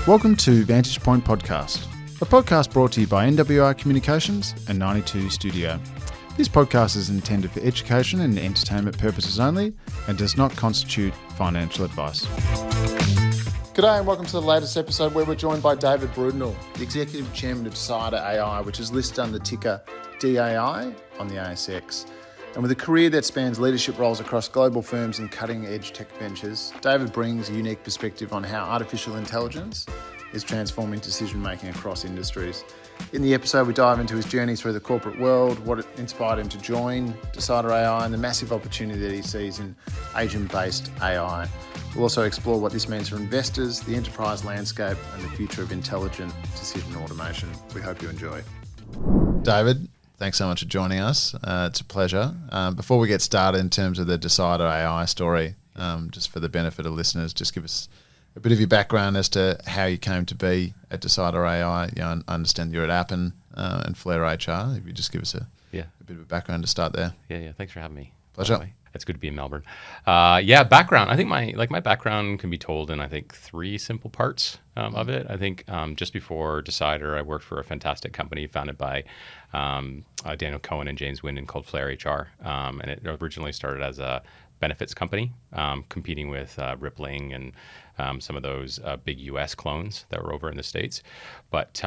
Welcome to Vantage Point Podcast, a podcast brought to you by NWR Communications and 92 Studio. This podcast is intended for education and entertainment purposes only and does not constitute financial advice. G'day and welcome to the latest episode where we're joined by David Brudenell, the Executive Chairman of Decidr.ai, which is listed under the ticker DAI on the ASX. And with a career that spans leadership roles across global firms and cutting-edge tech ventures, David brings a unique perspective on how artificial intelligence is transforming decision-making across industries. In the episode, we dive into his journey through the corporate world, what inspired him to join Decidr.ai, and the massive opportunity that he sees in agent-based AI. We'll also explore what this means for investors, the enterprise landscape, and the future of intelligent decision automation. We hope you enjoy. David, thanks so much for joining us. It's a pleasure. Before we get started in terms of the Decidr.ai story, just for the benefit of listeners, just give us a bit of your background as to how you came to be at Decidr.ai. I understand you're at Appen and Flair HR. If you just give us a bit of a background to start there. Yeah. Thanks for having me. Pleasure. It's good to be in Melbourne. Background. I think my background can be told in three simple parts of it. I think just before Decidr, I worked for a fantastic company founded by Daniel Cohen and James Winden called Flair HR, and it originally started as a benefits company, competing with Rippling and some of those big U.S. clones that were over in the States. But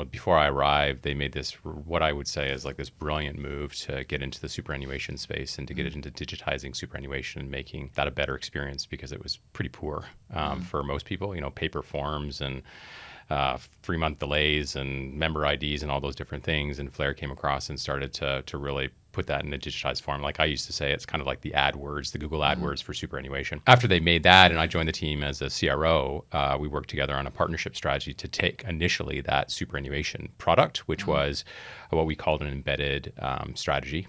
before I arrived, they made this, what I would say is this brilliant move to get into the superannuation space and to get into digitizing superannuation and making that a better experience, because it was pretty poor for most people. Paper forms and 3-month delays and member IDs and all those different things. And Flair came across and started to really put that in a digitized form. Like I used to say, it's kind of like the AdWords, the Google AdWords for superannuation. After they made that and I joined the team as a CRO, we worked together on a partnership strategy to take initially that superannuation product, which was what we called an embedded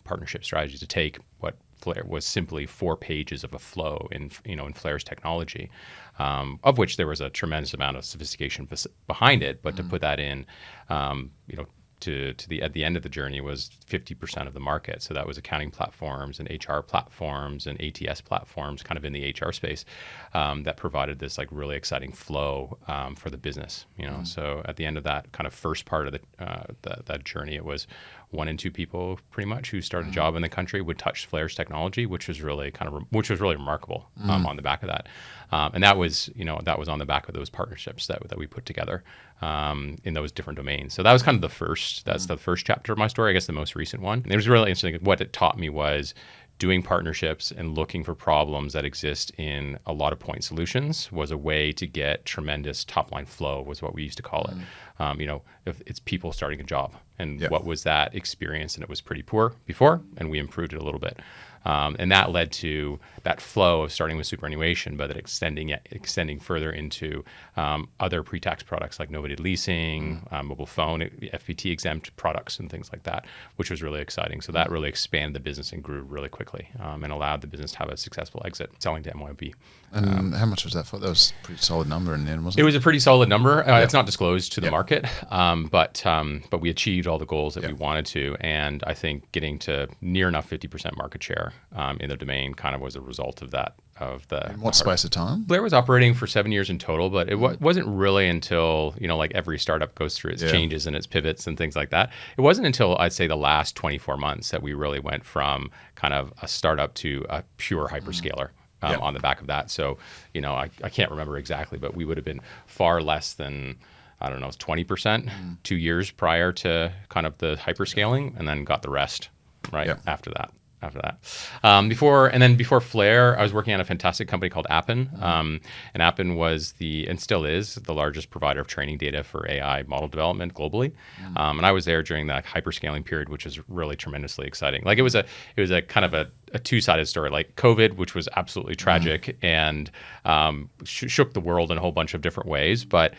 partnership strategy, to take what Flair was simply 4 pages of a flow in Flair's technology, of which there was a tremendous amount of sophistication behind it, but to put that in, at the end of the journey was 50% of the market. So that was accounting platforms and HR platforms and ATS platforms, kind of in the HR space, that provided this really exciting flow for the business. So at the end of that kind of first part of that journey, it was 1 in 2 people pretty much who started a job in the country would touch Flair's technology, which was really remarkable on the back of that. And that was on the back of those partnerships that we put together in those different domains. So that was kind of the first chapter of my story, I guess the most recent one. And it was really interesting. What it taught me was doing partnerships and looking for problems that exist in a lot of point solutions was a way to get tremendous top-line flow, was what we used to call it. If it's people starting a job. And what was that experience? And it was pretty poor before, and we improved it a little bit. And that led to that flow of starting with superannuation, but then extending further into other pre-tax products like novated leasing, mobile phone, FPT exempt products and things like that, which was really exciting. So that really expanded the business and grew really quickly, and allowed the business to have a successful exit, selling to MYOB. And how much was that for? That was a pretty solid number in the end, wasn't it? It was a pretty solid number. It's not disclosed to the market, but we achieved all the goals that we wanted to. And I think getting to near enough 50% market share in the domain kind of was a result of that. In what space of time? Blair was operating for 7 years in total, but it wasn't really until, every startup goes through its changes and its pivots and things like that. It wasn't until I'd say the last 24 months that we really went from kind of a startup to a pure hyperscaler. On the back of that. So, I can't remember exactly, but we would have been far less than, 20% 2 years prior to kind of the hyperscaling, and then got the rest after that. Before Flair, I was working at a fantastic company called Appen. And Appen was and still is the largest provider of training data for AI model development globally. And I was there during that hyperscaling period, which was really tremendously exciting. It was a kind of a two-sided story. COVID, which was absolutely tragic and shook the world in a whole bunch of different ways. But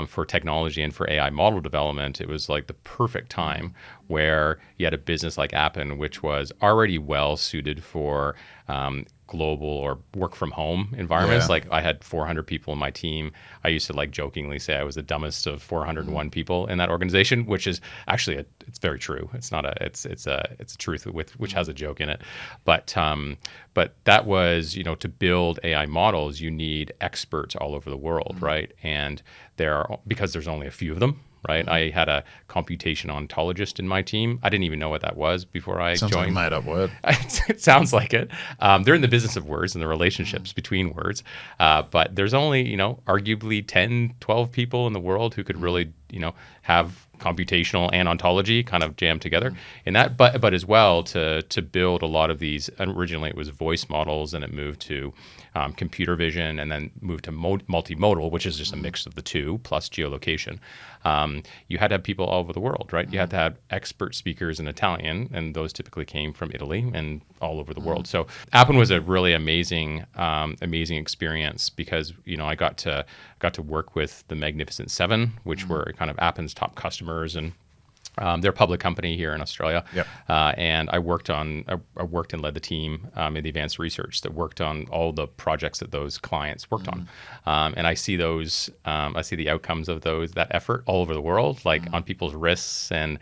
for technology and for AI model development, it was the perfect time where you had a business like Appen, which was already well suited for global or work from home environments. Yeah. Like I had 400 people in my team. I used to like jokingly say I was the dumbest of 401 people in that organization, which is actually it's very true. It's not it's a truth with which has a joke in it. But that was, to build AI models, you need experts all over the world, right? And because there's only a few of them. Right, I had a computation ontologist in my team. I didn't even know what that was before I Sounds joined. like a made-up word. It sounds like it. They're in the business of words and the relationships between words. But there's only, arguably 10, 12 people in the world who could really, have computational and ontology kind of jammed together in that. But as well to build a lot of these. Originally, it was voice models, and it moved to computer vision, and then moved to multimodal, which is just a mix of the two plus geolocation. You had to have people all over the world, right? You had to have expert speakers in Italian, and those typically came from Italy and all over the world. So Appen was a really amazing experience because I got to work with the Magnificent Seven, which were kind of Appen's top customers, and they're a public company here in Australia. Yep. And I worked and led the team in the advanced research that worked on all the projects that those clients worked on. And I see the outcomes of that effort all over the world, like on people's wrists, and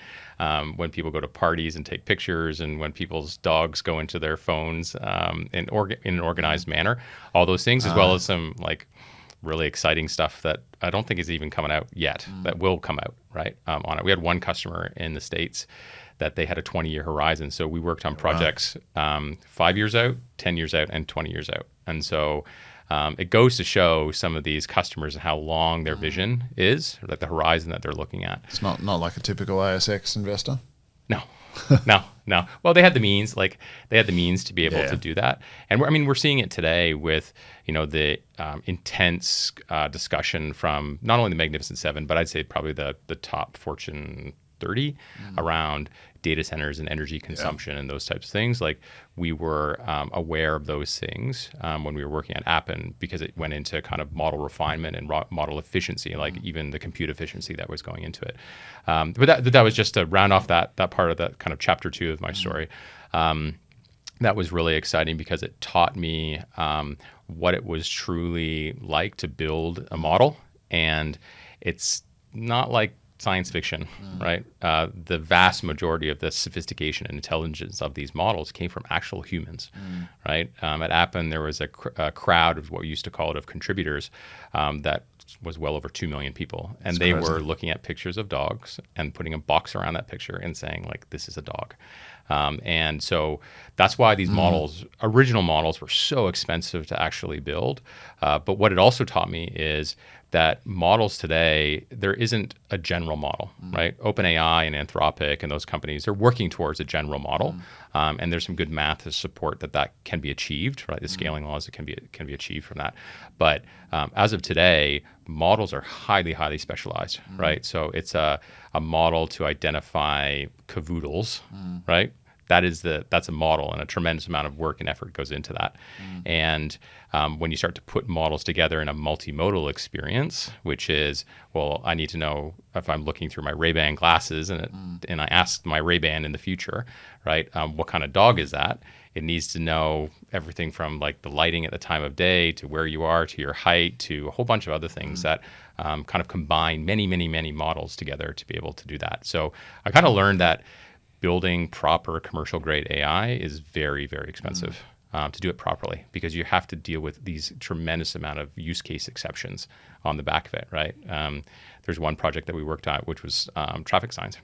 when people go to parties and take pictures, and when people's dogs go into their phones in an organized manner, all those things, as well as some like really exciting stuff that I don't think is even coming out yet, that will come out, right, on it. We had one customer in the States that they had a 20-year horizon. So we worked on projects 5 years out, 10 years out, and 20 years out. And so it goes to show some of these customers and how long their vision is, or like the horizon that they're looking at. It's not like a typical ASX investor. No. No. Well, they had the means, to be able to do that. And we're seeing it today with, the intense discussion from not only the Magnificent Seven, but I'd say probably the top Fortune 30 around data centers and energy consumption and those types of things. Like we were aware of those things when we were working at Appen, because it went into kind of model refinement and model efficiency, like even the compute efficiency that was going into it. But that was just to round off that part of that kind of chapter 2 of my story. That was really exciting because it taught me what it was truly like to build a model. And it's not like science fiction, right? The vast majority of the sophistication and intelligence of these models came from actual humans, right? At Appen, there was a crowd of what we used to call it of contributors that was well over 2 million people. And they were looking at pictures of dogs and putting a box around that picture and saying, like, this is a dog. And so that's why these original models were so expensive to actually build. But what it also taught me is that models today, there isn't a general model, right? OpenAI and Anthropic and those companies, they're working towards a general model. And there's some good math to support that can be achieved, right? The scaling laws that can be achieved from that. But as of today, models are highly, highly specialized, right? So it's a model to identify cavoodles, right? That's a model, and a tremendous amount of work and effort goes into that. And when you start to put models together in a multimodal experience, which is, well, I need to know if I'm looking through my Ray-Ban glasses and I ask my Ray-Ban in the future, right, what kind of dog is that? It needs to know everything from like the lighting at the time of day to where you are to your height to a whole bunch of other things that kind of combine many, many, many models together to be able to do that. So I kind of learned that building proper commercial grade AI is very, very expensive to do it properly, because you have to deal with these tremendous amount of use case exceptions on the back of it, right? There's one project that we worked on, which was traffic signs.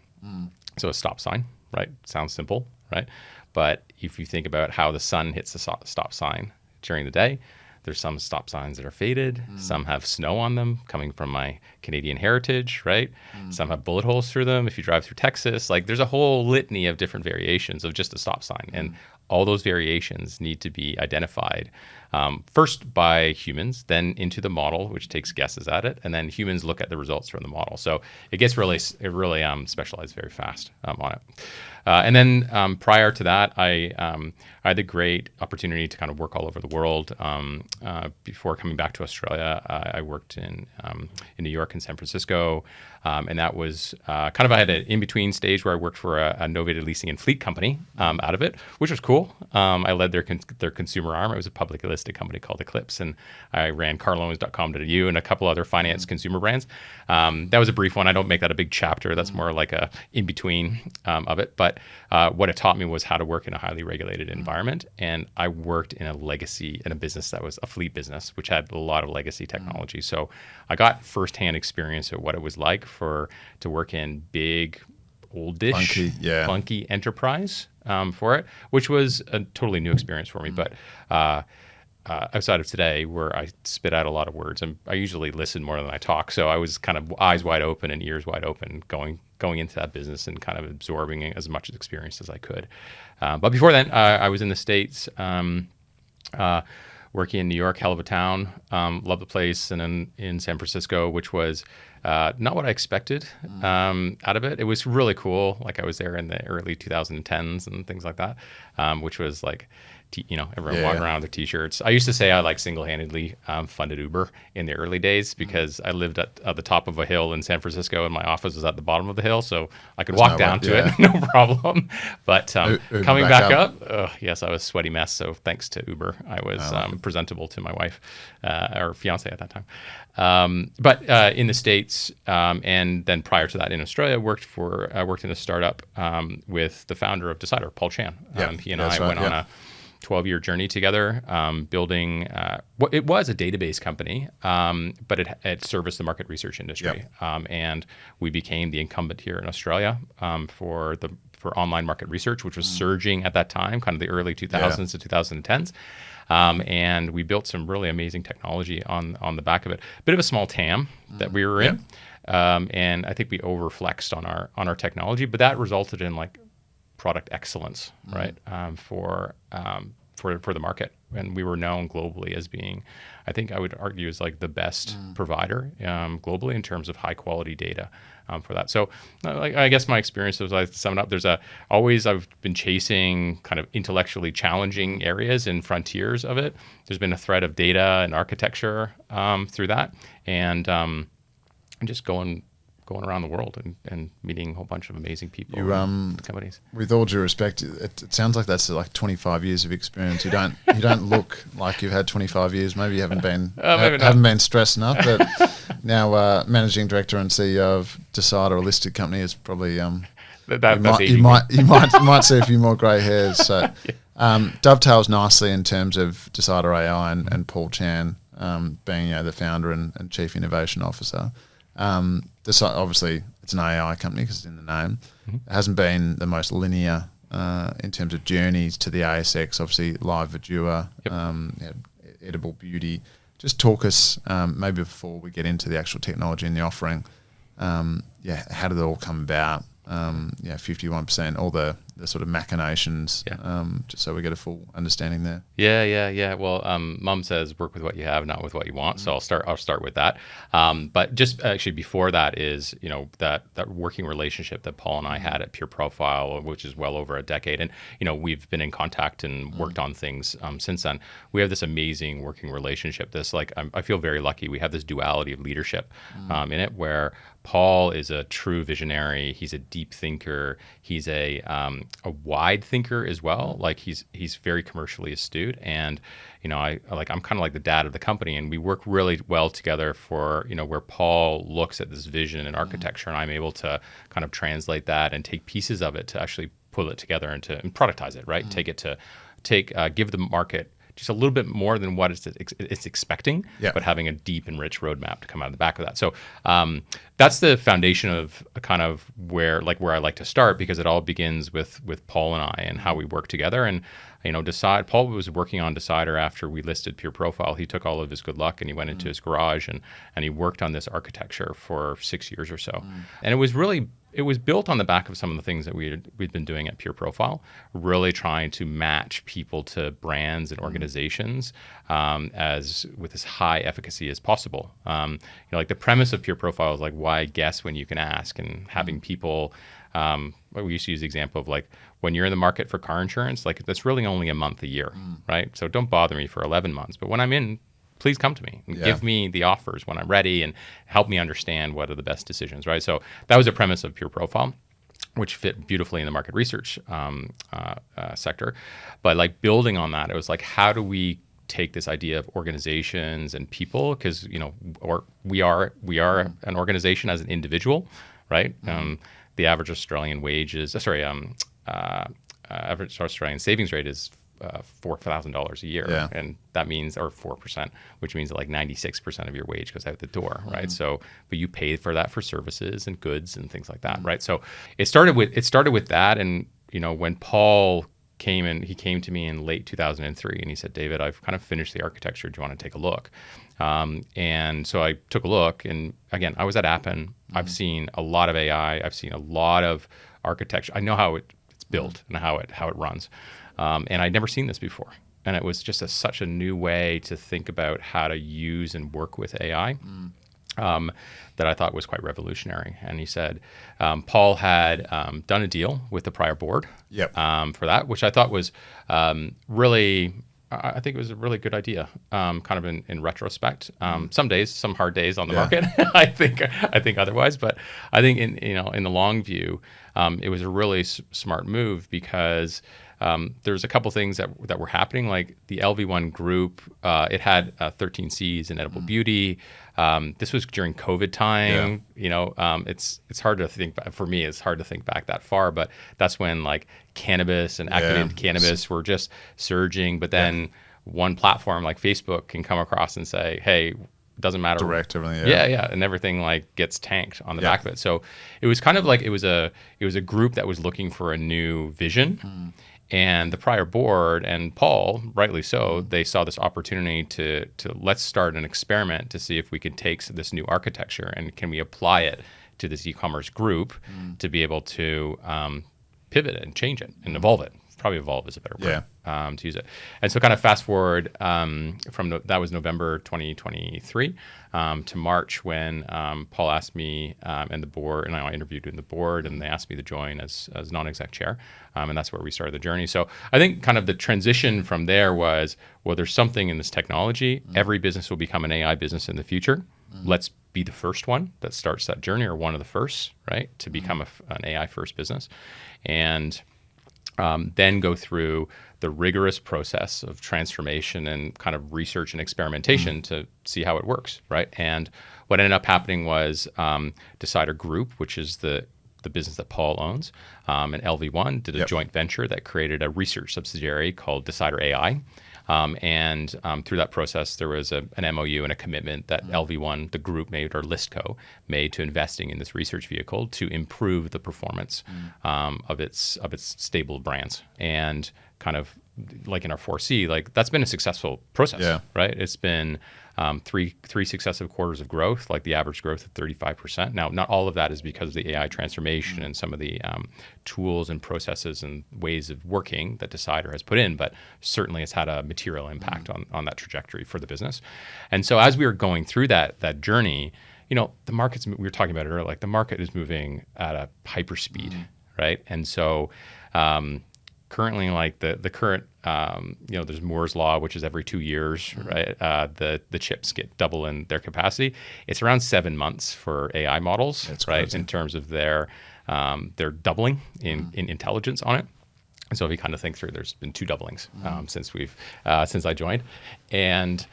So a stop sign, right? Sounds simple, right? But if you think about how the sun hits the stop sign during the day, there's some stop signs that are faded. Some have snow on them, coming from my Canadian heritage, right? Some have bullet holes through them. If you drive through Texas, like there's a whole litany of different variations of just a stop sign. And all those variations need to be identified first by humans, then into the model, which takes guesses at it, and then humans look at the results from the model. So it gets really specialized very fast on it. And then prior to that, I had the great opportunity to kind of work all over the world. Before coming back to Australia, I worked in New York and San Francisco, and that was I had an in-between stage where I worked for a novated leasing and fleet company out of it, which was cool. cool. I led their consumer arm. It was a publicly listed company called Eclipse, and I ran carloans.com.au and a couple other finance consumer brands. That was a brief one. I don't make that a big chapter. That's more like a in between of it. But what it taught me was how to work in a highly regulated environment. And I worked in a business that was a fleet business, which had a lot of legacy technology. So I got firsthand experience of what it was like to work in big, oldish, clunky enterprise for it, which was a totally new experience for me. But outside of today, where I spit out a lot of words, and I usually listen more than I talk, so I was kind of eyes wide open and ears wide open going into that business and kind of absorbing as much experience as I could. But before then, I was in the States, working in New York, hell of a town, loved the place, and then in San Francisco, which was not what I expected out of it. It was really cool. Like I was there in the early 2010s and things like that, which was like, everyone walking around with their t-shirts. I used to say I like single-handedly funded Uber in the early days because I lived at the top of a hill in San Francisco and my office was at the bottom of the hill, so I could walk down to it, no problem. But coming back up, yes, I was a sweaty mess. So thanks to Uber, I was presentable to my wife or fiance at that time. But in the States, and then prior to that in Australia, worked in a startup with the founder of Decidr, Paul Chan. He and I went on a 12-year journey together, building what it was a database company, but it serviced the market research industry. And we became the incumbent here in Australia for online market research, which was surging at that time, kind of the early 2000s to 2010s. And we built some really amazing technology on the back of it. Bit of a small TAM that we were in, and I think we overflexed on our technology, but that resulted in like product excellence, right? For the market, and we were known globally as being, I think I would argue, is like the best provider globally in terms of high quality data for that. So, I guess my experience, as I sum it up, I've been chasing kind of intellectually challenging areas and frontiers of it. There's been a thread of data and architecture through that, and just going around the world and meeting a whole bunch of amazing people and companies. With all due respect, it sounds like that's like 25 years of experience. You don't look like you've had 25 years. Maybe you haven't been stressed enough. But now, managing director and CEO of Decidr, a listed company, is probably you might see a few more grey hairs. So dovetails nicely in terms of Decidr.ai and Paul Chan being the founder and chief innovation officer. Obviously, it's an AI company because it's in the name. It hasn't been the most linear in terms of journeys to the ASX. Obviously, live Verdure, edible beauty. Just talk us, maybe before we get into the actual technology and the offering, how did it all come about? 51%, all the sort of machinations, just so we get a full understanding there. Yeah. Well, Mum says work with what you have, not with what you want. So I'll start with that. But just actually before that is, that working relationship that Paul and I had at Pure Profile, which is well over a decade. And, we've been in contact and worked on things since then. We have this amazing working relationship. I feel very lucky. We have this duality of leadership in it, where Paul is a true visionary. He's a deep thinker. He's a wide thinker as well. Like he's very commercially astute, and I'm kind of like the dad of the company, and we work really well together for where Paul looks at this vision and architecture, and I'm able to kind of translate that and take pieces of it to actually pull it together and productize it, right? Give the market just a little bit more than what it's expecting, but having a deep and rich roadmap to come out of the back of that. So that's the foundation of kind of where I like to start, because it all begins with Paul and I and how we work together. And Paul was working on Decidr after we listed Pure Profile. He took all of his good luck and he went into his garage and he worked on this architecture for 6 years or so. And it was built on the back of some of the things that we'd been doing at Pure Profile, really trying to match people to brands and organizations as with as high efficacy as possible. Like the premise of Pure Profile is like, why guess when you can ask, and having people. We used to use the example of like when you're in the market for car insurance, like that's really only a month a year, right? So don't bother me for 11 months, but when I'm in, please come to me and give me the offers when I'm ready and help me understand what are the best decisions, right? So that was the premise of Pure Profile. which fit beautifully in the market research sector. But like building on that, it was like, how do we take this idea of organizations and people, because or we are an organization as an individual, right? The average Australian wage is average Australian savings rate is $4,000 a year, and that means, or 4%, which means that like 96% of your wage goes out the door, right? So, but you pay for that for services and goods and things like that, right? So it started with that, and when Paul came in, he came to me in late 2003, and he said, "David, I've kind of finished the architecture. Do you want to take a look?" And so I took a look, and again, I was at Appen. I've seen a lot of AI. I've seen a lot of architecture. I know how it's built and how it runs. And I'd never seen this before. And it was just such a new way to think about how to use and work with AI that I thought was quite revolutionary. And he said, Paul had done a deal with the prior board for that, which I thought was really, I think it was a really good idea, kind of in retrospect. Some hard days on the market, I think otherwise, but I think in the long view, it was a really smart move, because there's a couple things that were happening, like the LV1 group. It had 13 C's in edible beauty. This was during COVID time. It's hard to think. For me, it's hard to think back that far, but that's when like cannabis and activated cannabis were just surging. But then one platform like Facebook can come across and say, "Hey, doesn't matter." Direct everything. And everything like gets tanked on the back of it. So it was kind of like it was a group that was looking for a new vision. And the prior board and Paul, rightly so, they saw this opportunity to let's start an experiment to see if we could take this new architecture and can we apply it to this e-commerce group to be able to pivot it and change it and evolve it. Probably evolve is a better word to use it. And so kind of fast forward that was November 2023 to March, when Paul asked me and the board, and I interviewed in the board, and they asked me to join as non-exec chair. And that's where we started the journey. So I think kind of the transition from there was, well, there's something in this technology. Every business will become an AI business in the future. Let's be the first one that starts that journey, or one of the first, right, to become an AI first business. And then go through the rigorous process of transformation and kind of research and experimentation to see how it works, right? And what ended up happening was Decidr Group, which is the business that Paul owns, and LV1 did a joint venture that created a research subsidiary called Decidr.ai. And through that process, there was an MOU and a commitment that LV1, the group made, or Listco, made to investing in this research vehicle to improve the performance of its stable brands. And kind of like in our 4C, like that's been a successful process, right? It's been three successive quarters of growth, like the average growth of 35%. Now, not all of that is because of the AI transformation and some of the tools and processes and ways of working that Decidr has put in, but certainly it's had a material impact on that trajectory for the business. And so as we were going through that journey, the markets, we were talking about it earlier, like the market is moving at a hyper speed, right? And so currently, like the current, there's Moore's law, which is every 2 years, right? The chips get double in their capacity. It's around 7 months for AI models, right? In terms of their doubling in intelligence on it. And so if you kind of think through, there's been 2 doublings since I joined, and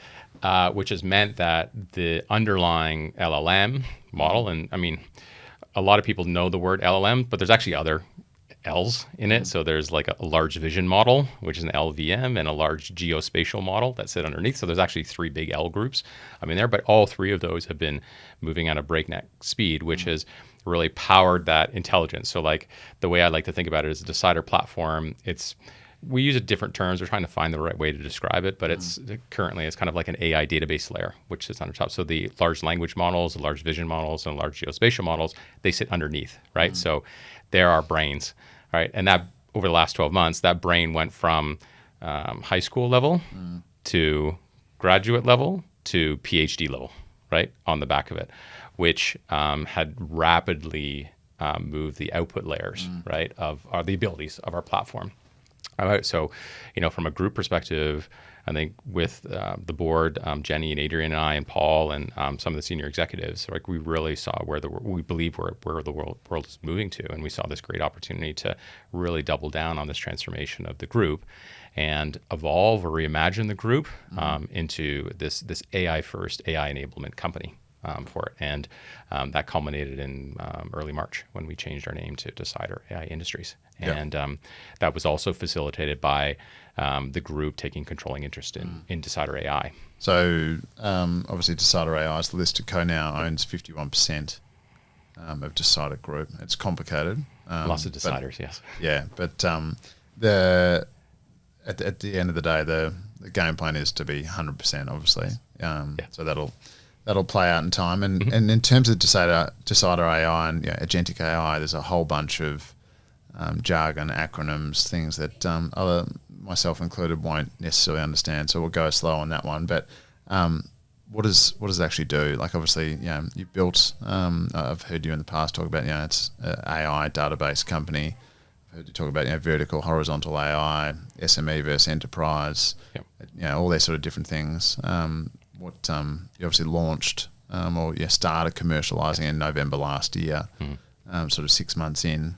which has meant that the underlying LLM model, and I mean, a lot of people know the word LLM, but there's actually other L's in it. So there's like a large vision model, which is an LVM, and a large geospatial model that sit underneath. So there's actually 3 big L groups there, but all 3 of those have been moving at a breakneck speed, which has really powered that intelligence. So like the way I like to think about it is a Decidr platform. We use different terms. We're trying to find the right way to describe it, but it's kind of like an AI database layer, which sits on top. So the large language models, the large vision models, and large geospatial models, they sit underneath, right? So they're our brains, right? And that over the last 12 months, that brain went from high school level to graduate level to PhD level, right? On the back of it, which had rapidly moved the output layers, right? Of the abilities of our platform. So, from a group perspective, I think with the board, Jenny and Adrian and I and Paul and some of the senior executives, like we really saw we believe where the world is moving to, and we saw this great opportunity to really double down on this transformation of the group and evolve or reimagine the group into this AI first, AI enablement company. For it. And that culminated in early March when we changed our name to Decidr.ai Industries. And that was also facilitated by the group taking controlling interest in Decidr.ai. So obviously Decidr.ai is the listed co now, owns 51% of Decidr Group. It's complicated. Lots of deciders, yes. Yeah, but at the end of the day, the game plan is to be 100%, obviously. So that'll play out in time. And and in terms of Decidr.ai and Agentic AI, there's a whole bunch of jargon, acronyms, things that myself included, won't necessarily understand. So we'll go slow on that one. But what does it actually do? Like obviously, you built. I've heard you in the past talk about it's an AI database company. I've heard you talk about vertical, horizontal AI, SME versus enterprise. All these sort of different things. You obviously launched or started commercializing in November last year, sort of 6 months in.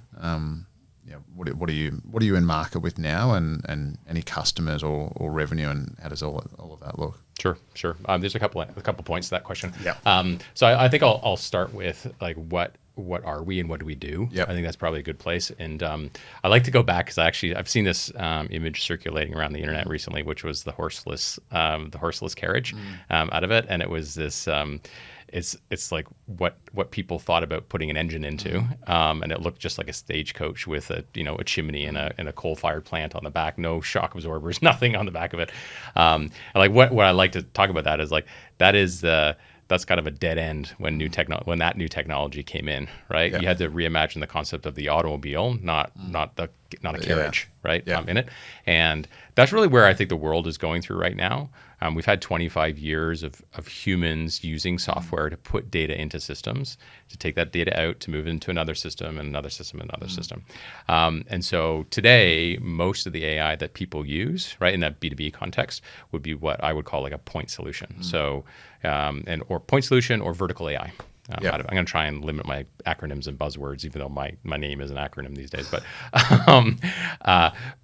What are you in market with now, and any customers or revenue, and how does all of that look? Sure. There's a couple points to that question. So I think I'll start with like what are we and what do we do? I think that's probably a good place. And I like to go back because I've seen this image circulating around the internet recently, which was the horseless carriage out of it, and it was this. It's like what people thought about putting an engine into, and it looked just like a stagecoach with a chimney and a coal-fired plant on the back, no shock absorbers, nothing on the back of it. And like what I like to talk about that is like that's kind of a dead end when that new technology came in, right? You had to reimagine the concept of the automobile, not a carriage, right? In it, and that's really where I think the world is going through right now. We've had 25 years of humans using software to put data into systems, to take that data out, to move it into another system and another system and another system. And so today, most of the AI that people use, right, in that B2B context, would be what I would call like a point solution. So, or point solution or vertical AI. I'm going to try and limit my acronyms and buzzwords, even though my name is an acronym these days.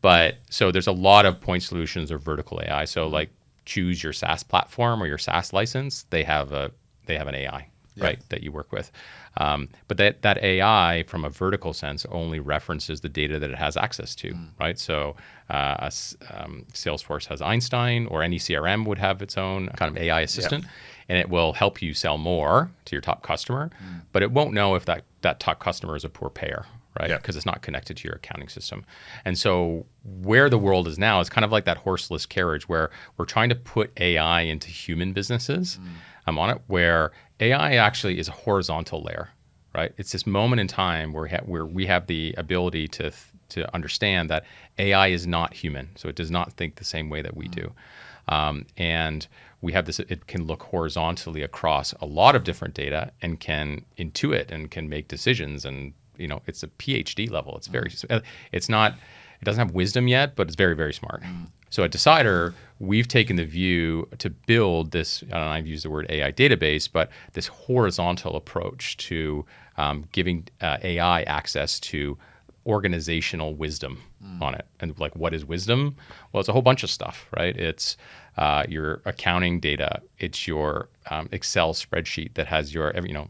But so there's a lot of point solutions or vertical AI. So like choose your SaaS platform or your SaaS license. They have an AI, right, that you work with. But that AI, from a vertical sense, only references the data that it has access to, right? So Salesforce has Einstein, or any CRM would have its own kind of AI assistant, and it will help you sell more to your top customer, but it won't know if that top customer is a poor payer, right? Because it's not connected to your accounting system. And so where the world is now is kind of like that horseless carriage, where we're trying to put AI into human businesses on it, where AI actually is a horizontal layer, right? It's this moment in time where we have the ability to understand that AI is not human, so it does not think the same way that we do. And we have this, it can look horizontally across a lot of different data and can intuit and can make decisions, and it's a PhD level. It's very, it doesn't have wisdom yet, but it's very, very smart. So at Decidr, we've taken the view to build this, and I've used the word AI database, but this horizontal approach to giving AI access to organizational wisdom on it. And like, what is wisdom? Well, it's a whole bunch of stuff, right? It's your accounting data. It's your Excel spreadsheet that has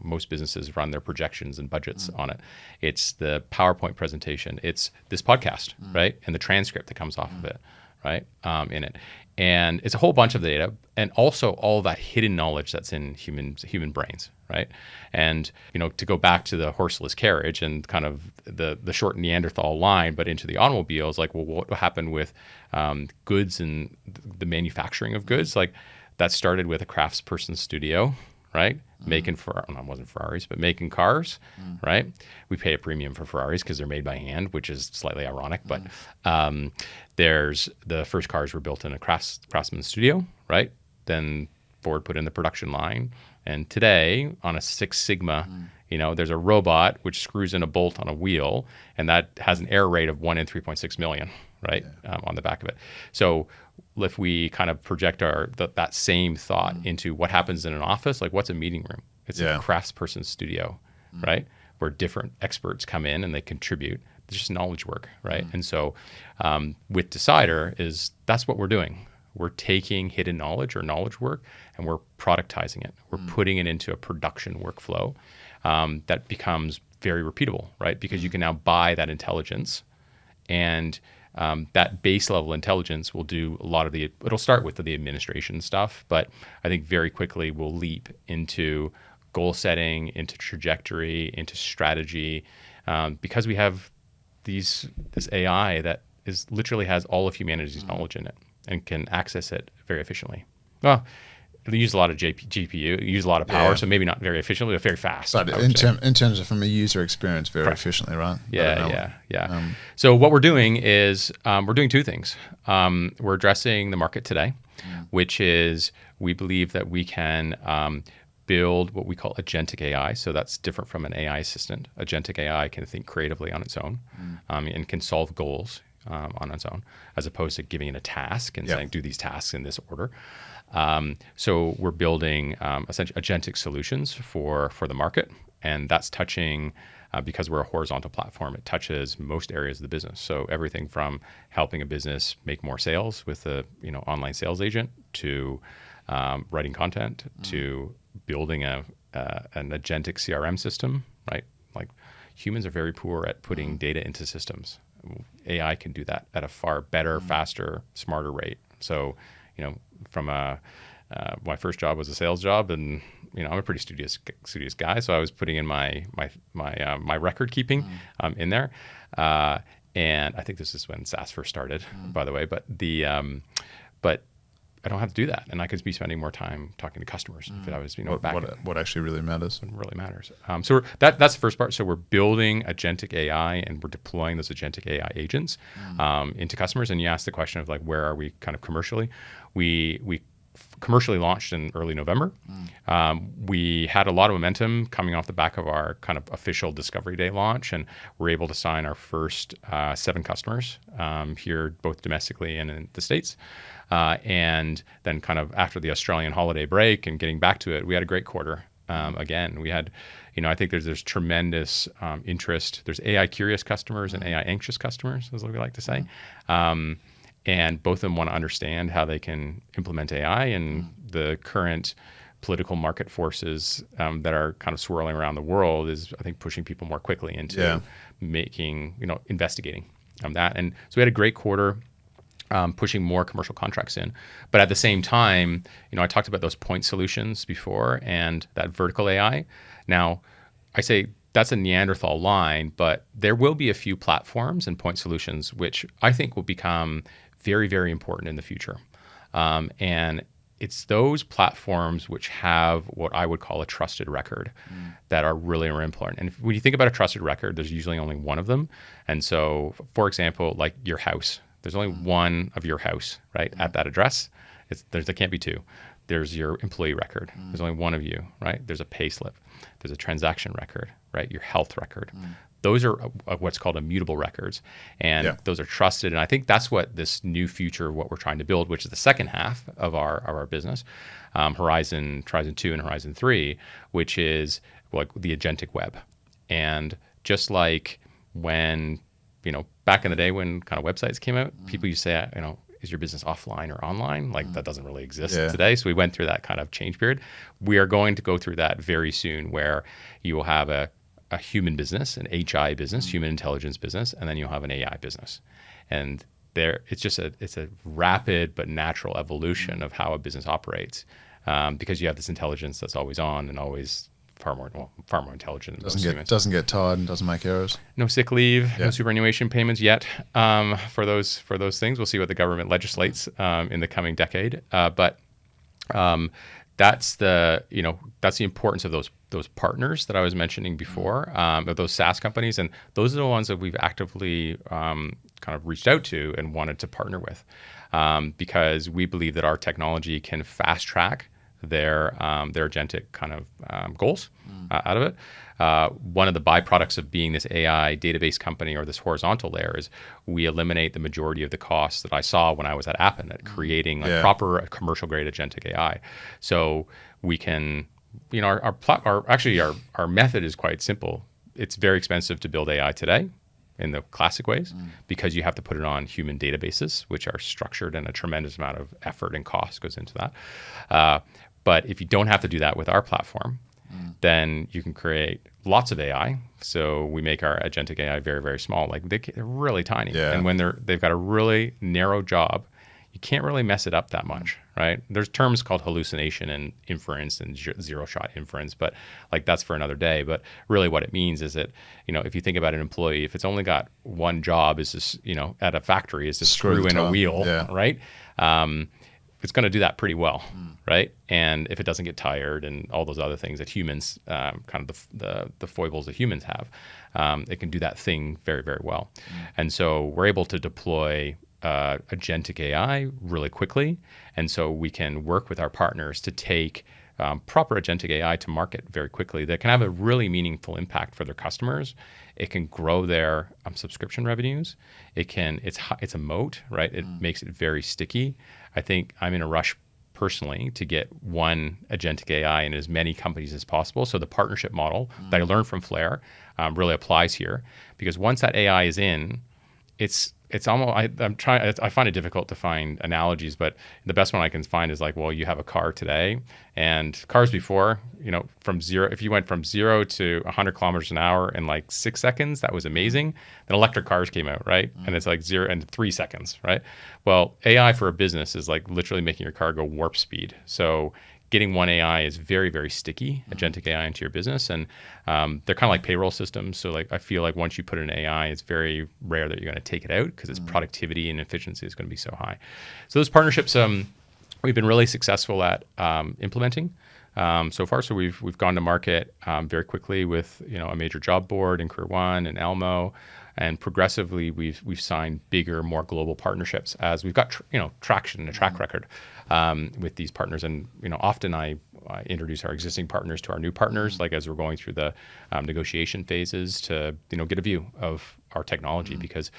most businesses run their projections and budgets on it. It's the PowerPoint presentation. It's this podcast, right? And the transcript that comes off of it, right? In it. And it's a whole bunch of data, and also all that hidden knowledge that's in human brains, right? And to go back to the horseless carriage and kind of the short Neanderthal line, but into the automobiles, like, well, what happened with goods and the manufacturing of goods? Like, that started with a craftsperson's studio, right? Making it wasn't Ferraris, but making cars, right? We pay a premium for Ferraris because they're made by hand, which is slightly ironic. But there's the first cars were built in a craftsman's studio, right? Then Ford put in the production line, and today on a Six Sigma, there's a robot which screws in a bolt on a wheel, and that has an error rate of 1 in 3.6 million, right, on the back of it. So if we kind of project that same thought into what happens in an office, like what's a meeting room? It's a craftsperson's studio, right? Where different experts come in and they contribute. It's just knowledge work, right? And so with Decidr that's what we're doing. We're taking hidden knowledge or knowledge work and we're productizing it. We're putting it into a production workflow that becomes very repeatable, right? Because you can now buy that intelligence, and that base level intelligence will do a lot of it'll start with the administration stuff, but I think very quickly we'll leap into goal setting, into trajectory, into strategy, because we have this AI that literally has all of humanity's knowledge in it and can access it very efficiently. Well, they use a lot of GPU, use a lot of power, so maybe not very efficiently, but very fast. But in terms of from a user experience, very efficiently, right? Yeah. So what we're doing is we're doing two things. We're addressing the market today, which is we believe that we can build what we call Agentic AI. So that's different from an AI assistant. Agentic AI can think creatively on its own and can solve goals on its own, as opposed to giving it a task and saying, do these tasks in this order. So we're building essentially agentic solutions for the market, and that's touching, because we're a horizontal platform, it touches most areas of the business. So everything from helping a business make more sales with a online sales agent, to writing content, to building an agentic CRM system, right? Like humans are very poor at putting data into systems. AI can do that at a far better, faster, smarter rate. So, from my first job was a sales job, and I'm a pretty studious guy, so I was putting in my record keeping in there, and I think this is when SaaS first started, by the way. But but I don't have to do that, and I could be spending more time talking to customers if I was what actually really matters. What really matters. So that's the first part. So we're building agentic AI, and we're deploying those agentic AI agents into customers. And you asked the question of like, where are we kind of commercially? We commercially launched in early November. We had a lot of momentum coming off the back of our kind of official Discovery Day launch, and we're able to sign our first 7 customers here, both domestically and in the States. And then kind of after the Australian holiday break and getting back to it, we had a great quarter. Again, we had, I think there's tremendous interest. There's AI curious customers and AI anxious customers, is what we like to say. And both of them want to understand how they can implement AI, and the current political market forces that are kind of swirling around the world is, I think, pushing people more quickly into making, investigating that. And so we had a great quarter. Pushing more commercial contracts in. But at the same time, I talked about those point solutions before and that vertical AI. Now, I say that's a Neanderthal line, but there will be a few platforms and point solutions which I think will become very, very important in the future. And it's those platforms which have what I would call a trusted record that are really important. And when you think about a trusted record, there's usually only one of them. And so, for example, like your house. There's only one of your house, right, at that address. There can't be two. There's your employee record. There's only one of you, right? There's a pay slip. There's a transaction record, right? Your health record. Those are what's called immutable records, and those are trusted. And I think that's what this new future of what we're trying to build, which is the second half of our business, Horizon 2 and Horizon 3, which is like the agentic web. And just like when back in the day when kind of websites came out, people used to say, is your business offline or online? Like that doesn't really exist today. So we went through that kind of change period. We are going to go through that very soon, where you will have a human business, an HI business, human intelligence business, and then you'll have an AI business. And it's a rapid but natural evolution of how a business operates, because you have this intelligence that's always on and always far more intelligent. Doesn't get tired and doesn't make errors. No sick leave, no superannuation payments yet for those things. We'll see what the government legislates in the coming decade. But that's the importance of those partners that I was mentioning before, of those SaaS companies, and those are the ones that we've actively kind of reached out to and wanted to partner with, because we believe that our technology can fast track their agentic kind of goals, out of it. One of the byproducts of being this AI database company or this horizontal layer is we eliminate the majority of the costs that I saw when I was at Appen at creating proper commercial grade agentic AI. So we can, our method is quite simple. It's very expensive to build AI today in the classic ways because you have to put it on human databases, which are structured, and a tremendous amount of effort and cost goes into that. But if you don't have to do that with our platform, then you can create lots of AI. So we make our agentic AI very, very small. Like they're really tiny. Yeah. And when they've got a really narrow job, you can't really mess it up that much, right? There's terms called hallucination and inference and zero-shot inference, but like that's for another day. But really what it means is that, if you think about an employee, if it's only got one job is just, at a factory is to screw in a wheel, right? It's going to do that pretty well, right? And if it doesn't get tired and all those other things that humans, kind of the foibles that humans have, it can do that thing very, very well. And so we're able to deploy agentic AI really quickly. And so we can work with our partners to take proper agentic AI to market very quickly that can have a really meaningful impact for their customers. It can grow their subscription revenues. It's a moat, right? It makes it very sticky. I think I'm in a rush personally to get one agentic AI in as many companies as possible. So the partnership model that I learned from Flare really applies here, because once that AI is in, it's almost, I find it difficult to find analogies, but the best one I can find is like, well, you have a car today, and cars before, from zero, if you went from 0 to 100 kilometers an hour in like 6 seconds, that was amazing. Then electric cars came out, right? And it's like 0 and 3 seconds, right? Well, AI for a business is like literally making your car go warp speed. So getting one AI is very, very sticky, agentic AI into your business. And they're kind of like payroll systems. So like I feel like once you put in an AI, it's very rare that you're going to take it out because its productivity and efficiency is going to be so high. So those partnerships we've been really successful at implementing so far. So we've gone to market very quickly with a major job board in Career One and Elmo. And progressively, we've signed bigger, more global partnerships as we've got traction and a track record with these partners. And often I introduce our existing partners to our new partners, like as we're going through the negotiation phases to get a view of our technology, because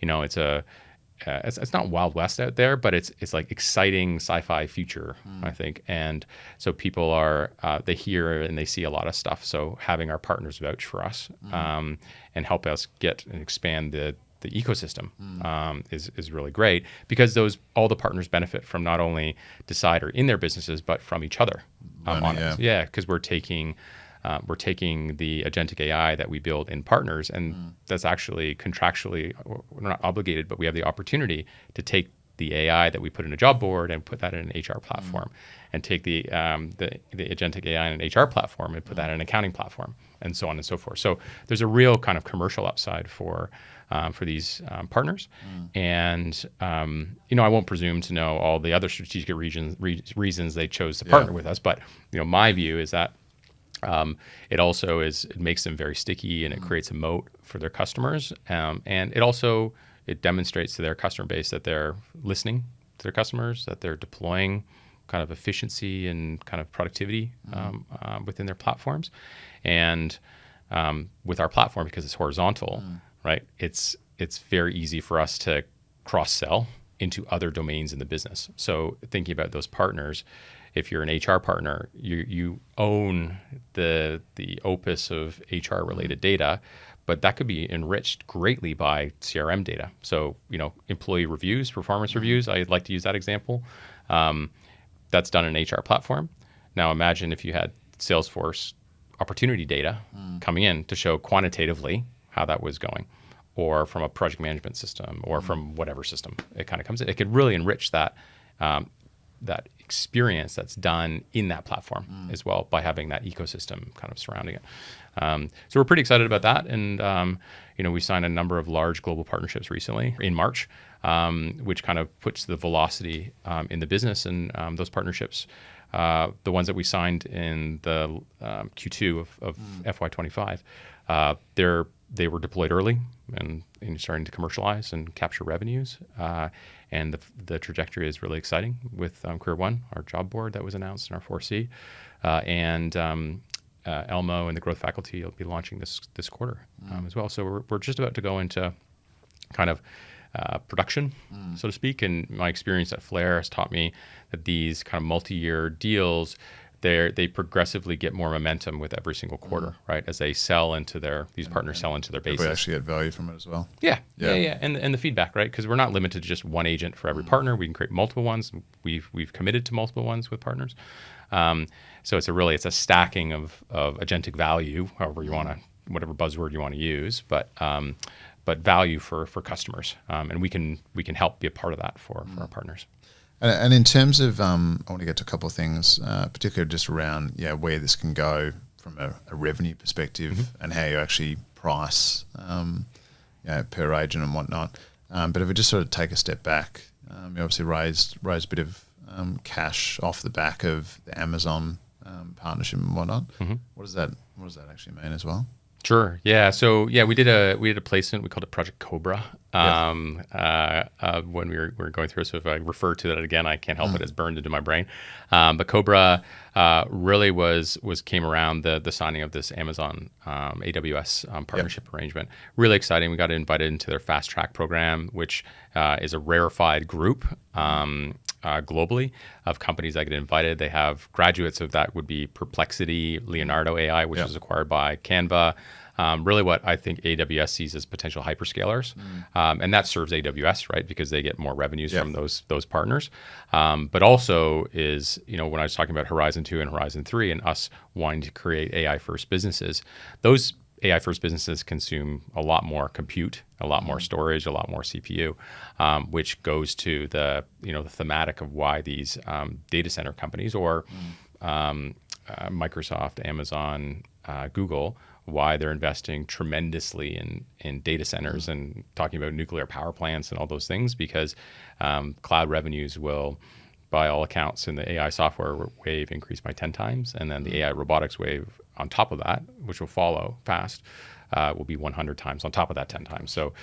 it's not Wild West out there, but it's like exciting sci-fi future, I think. And so people they hear and they see a lot of stuff. So having our partners vouch for us and help us get and expand the ecosystem is really great, because all the partners benefit from not only Decidr in their businesses, but from each other on it. Yeah, because we're taking the agentic AI that we build in partners, and that's actually contractually, we're not obligated, but we have the opportunity to take the AI that we put in a job board and put that in an HR platform, and take the agentic AI in an HR platform and put that in an accounting platform, and so on and so forth. So there's a real kind of commercial upside for these partners. And I won't presume to know all the other strategic reasons they chose to partner with us, but my view is that it makes them very sticky, and it creates a moat for their customers. And it demonstrates to their customer base that they're listening to their customers, that they're deploying kind of efficiency and kind of productivity within their platforms. And with our platform, because it's horizontal, right? It's very easy for us to cross-sell into other domains in the business. So thinking about those partners, if you're an HR partner, you own the opus of HR related data, but that could be enriched greatly by CRM data. So employee reviews, performance reviews. I'd like to use that example. That's done in an HR platform. Now imagine if you had Salesforce opportunity data coming in to show quantitatively how that was going, or from a project management system, or from whatever system it kind of comes in. It could really enrich that experience that's done in that platform as well, by having that ecosystem kind of surrounding it. So we're pretty excited about that. And, we signed a number of large global partnerships recently in March, which kind of puts the velocity in the business. And those partnerships, the ones that we signed in the Q2 of FY25, they were deployed early and starting to commercialize and capture revenues. And the trajectory is really exciting with Career One, our job board that was announced in our 4C. Elmo and the growth faculty will be launching this quarter as well. So we're just about to go into kind of production, so to speak. And my experience at Flare has taught me that these kind of multi-year deals, they progressively get more momentum with every single quarter, right? As they sell into these partners sell into their bases. We actually get value from it as well. Yeah. And the feedback, right? Because we're not limited to just one agent for every partner. We can create multiple ones. We've committed to multiple ones with partners. So it's a stacking of agentic value, however you want to, whatever buzzword you want to use, but value for customers, and we can help be a part of that for our partners. And in terms of, I want to get to a couple of things, particularly just around where this can go from a revenue perspective and how you actually price per agent and whatnot. But if we just sort of take a step back, you obviously raised a bit of cash off the back of the Amazon partnership and whatnot. What does that actually mean as well? Sure. Yeah. So we did a placement. We called it Project Cobra when we were going through. So if I refer to that again, I can't help it. It's burned into my brain. But Cobra really came around the signing of this Amazon AWS partnership arrangement. Really exciting. We got invited into their fast track program, which is a rarefied group. Globally of companies that get invited. They have graduates of that would be Perplexity, Leonardo AI, which was acquired by Canva. Really what I think AWS sees as potential hyperscalers. And that serves AWS, right? Because they get more revenues from those partners. But also is, when I was talking about Horizon 2 and Horizon 3 and us wanting to create AI first businesses, those AI first businesses consume a lot more compute, a lot more storage, a lot more CPU, which goes to the thematic of why these data center companies or Microsoft, Amazon, Google, why they're investing tremendously in data centers and talking about nuclear power plants and all those things, because cloud revenues will, by all accounts, in the AI software wave increase by 10 times, and then the AI robotics wave on top of that, which will follow fast, will be 100 times on top of that 10 times. So,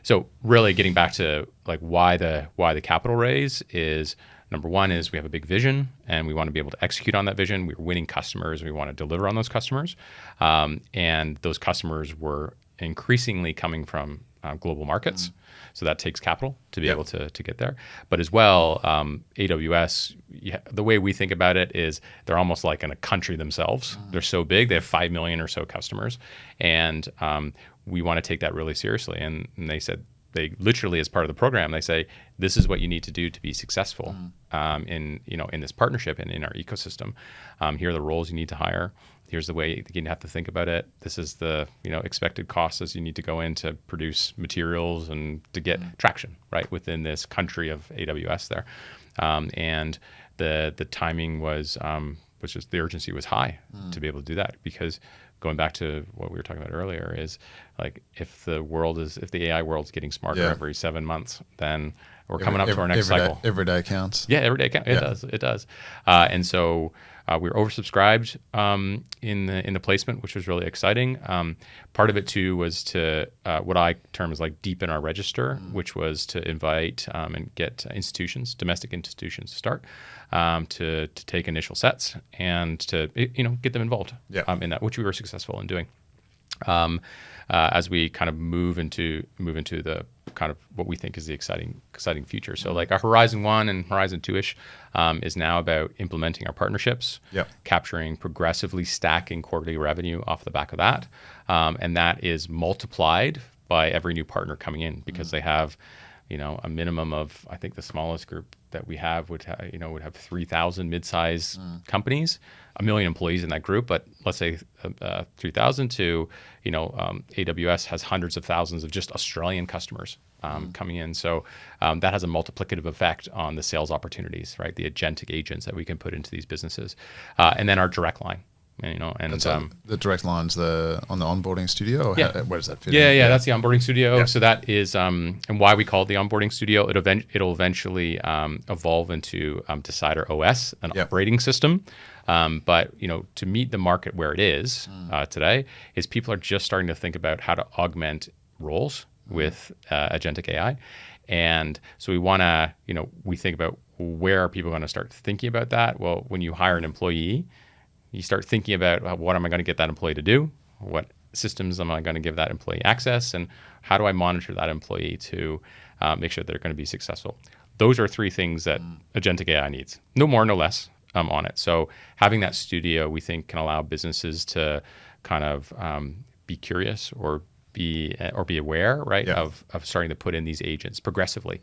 so really getting back to like why the capital raise is, number one is we have a big vision and we want to be able to execute on that vision. We're winning customers. We want to deliver on those customers, and those customers were increasingly coming from global markets. So that takes capital to be able to get there. But as well, AWS, the way we think about it is they're almost like in a country themselves. They're so big, they have 5 million or so customers. And we want to take that really seriously. And they said, they literally, as part of the program, they say, this is what you need to do to be successful in this partnership and in our ecosystem. Here are the roles you need to hire. Here's the way you have to think about it. This is the expected costs as you need to go in to produce materials and to get traction right within this country of AWS there. And the timing was just the urgency was high to be able to do that, because going back to what we were talking about earlier is like if the AI world's getting smarter every 7 months, then we're coming up to our next cycle. Every day counts. Yeah, every day counts. It does. And so we were oversubscribed in the placement, which was really exciting. Part of it too was to what I term as like deepen our register, which was to invite and get domestic institutions to start to take initial sets and to get them involved in that, which we were successful in doing. As we kind of move into the kind of what we think is the exciting future. So like our Horizon 1 and Horizon 2-ish is now about implementing our partnerships, capturing progressively stacking quarterly revenue off the back of that. And that is multiplied by every new partner coming in, because they have a minimum of, I think the smallest group that we have would have 3,000 mid-size companies, 1 million employees in that group. But let's say 3,000 to, AWS has hundreds of thousands of just Australian customers coming in. So that has a multiplicative effect on the sales opportunities, right? The agentic agents that we can put into these businesses. And then our direct line. The direct line's on the onboarding studio, or where does that fit in? Yeah, that's the onboarding studio. So that is, and why we call it the onboarding studio. It'll eventually evolve into Decidr OS, an operating system. But to meet the market where it is today, is people are just starting to think about how to augment roles with agentic AI, and so we want to, we think about where are people going to start thinking about that. Well, when you hire an employee, you start thinking about what am I going to get that employee to do? What systems am I going to give that employee access? And how do I monitor that employee to make sure they're going to be successful? Those are 3 things that Agentic AI needs. No more, no less on it. So having that studio, we think, can allow businesses to kind of be curious or be aware, right, of starting to put in these agents progressively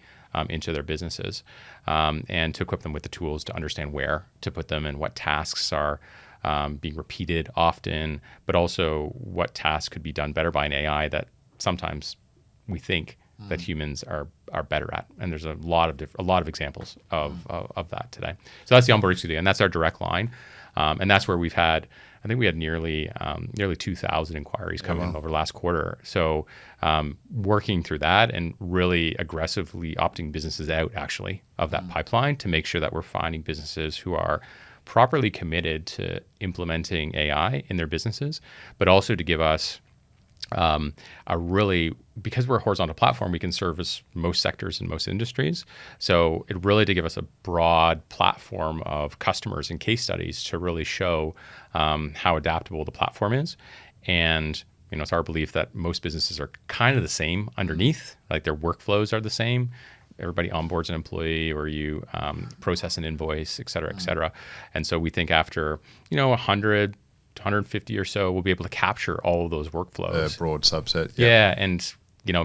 into their businesses, and to equip them with the tools to understand where to put them and what tasks are being repeated often, but also what tasks could be done better by an AI that sometimes we think that humans are better at. And there's a lot of examples of that today. So that's the onboarding studio, and that's our direct line, and that's where we've had. I think we had nearly 2,000 inquiries come in over the last quarter. So working through that and really aggressively opting businesses out actually of that pipeline to make sure that we're finding businesses who are properly committed to implementing AI in their businesses, but also to give us because we're a horizontal platform, we can service most sectors and most industries. So it really to give us a broad platform of customers and case studies to really show how adaptable the platform is. And it's our belief that most businesses are kind of the same underneath, like their workflows are the same. Everybody onboards an employee, or you process an invoice, et cetera, et cetera. And so we think after 100 to 150 or so, we'll be able to capture all of those workflows. A broad subset. Yeah, and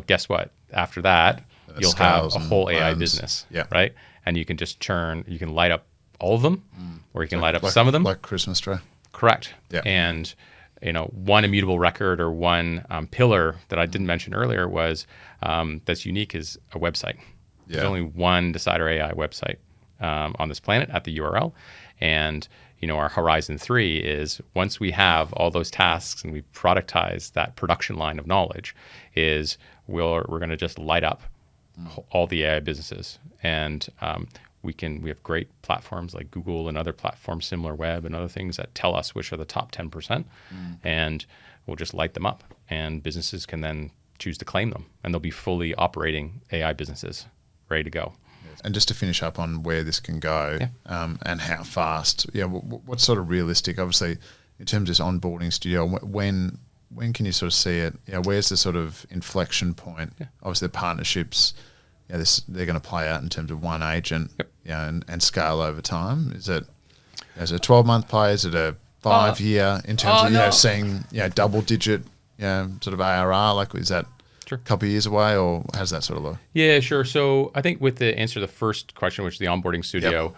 guess what? After that, you'll have a whole AI business, right? And you can just you can light up all of them, or you can light up some of them. Like Christmas tree. Correct. Yeah. And one immutable record or one pillar that I didn't mention earlier was that's unique is a website. Yeah. There's only one Decidr.ai website on this planet at the URL, and our Horizon 3 is once we have all those tasks and we productize that production line of knowledge, is we're going to just light up all the AI businesses. And we have great platforms like Google and other platforms, SimilarWeb and other things that tell us which are the top 10%, and we'll just light them up. And businesses can then choose to claim them, and they'll be fully operating AI businesses ready to go. And just to finish up on where this can go, and how fast, what's sort of realistic, obviously, in terms of this onboarding studio, when can you sort of see it? Where's the sort of inflection point? Obviously, the partnerships, they're going to play out in terms of one agent, and scale over time. Is it a 12-month play? Is it a 5-year in terms of seeing double-digit sort of ARR? Like, is that a couple of years away, or how does that sort of look? Yeah, sure. So I think with the answer to the first question, which is the onboarding studio,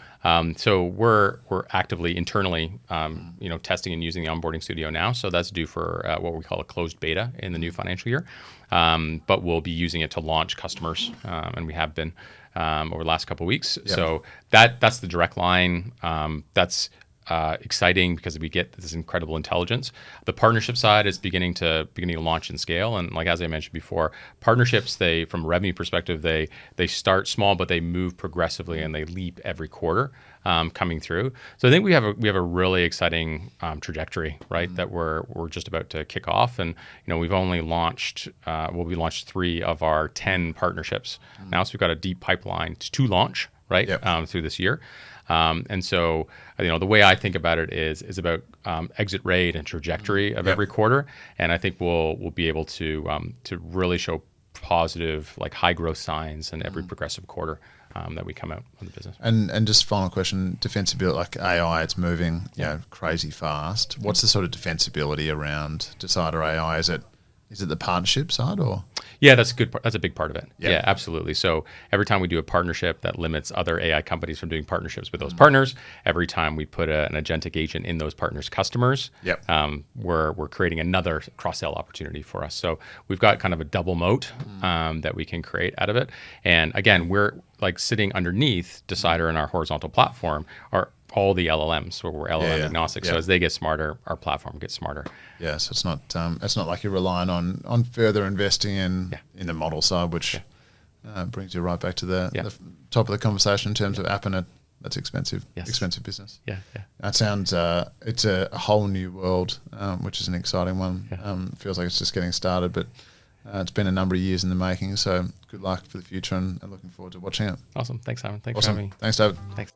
so we're actively internally, testing and using the onboarding studio now. So that's due for what we call a closed beta in the new financial year. But we'll be using it to launch customers, and we have been over the last couple of weeks. Yep. So that's the direct line. That's exciting because we get this incredible intelligence. The partnership side is beginning to launch and scale. And like as I mentioned before, partnerships, from a revenue perspective, they start small, but they move progressively and they leap every quarter coming through. So I think we have a really exciting trajectory, right? That we're just about to kick off. And we've only launched we launched 3 of our 10 partnerships now. So we've got a deep pipeline to launch, right? Yep. Through this year. And so, the way I think about it is about exit rate and trajectory of every quarter. And I think we'll be able to really show positive, like high growth signs in every progressive quarter that we come out of the business. And just final question, defensibility, like AI, it's moving crazy fast. What's the sort of defensibility around Decidr.ai? Is it the partnership side, or? Yeah, that's a good part. That's a big part of it. Yeah, absolutely. So every time we do a partnership, that limits other AI companies from doing partnerships with those partners. Every time we put an agentic agent in those partners' customers, we're creating another cross-sell opportunity for us. So we've got kind of a double moat that we can create out of it. And again, we're like sitting underneath Decidr in our horizontal platform are all the LLMs, so we're LLM agnostic. So as they get smarter, our platform gets smarter. Yeah, so it's not like you're relying on further investing in the model side, which brings you right back to the top of the conversation in terms of app, and that's expensive, expensive business. Yeah. That sounds it's a whole new world, which is an exciting one. Feels like it's just getting started, but it's been a number of years in the making. So good luck for the future, and looking forward to watching it. Awesome. Thanks, Simon. Thanks for having me. Thanks, David. Thanks.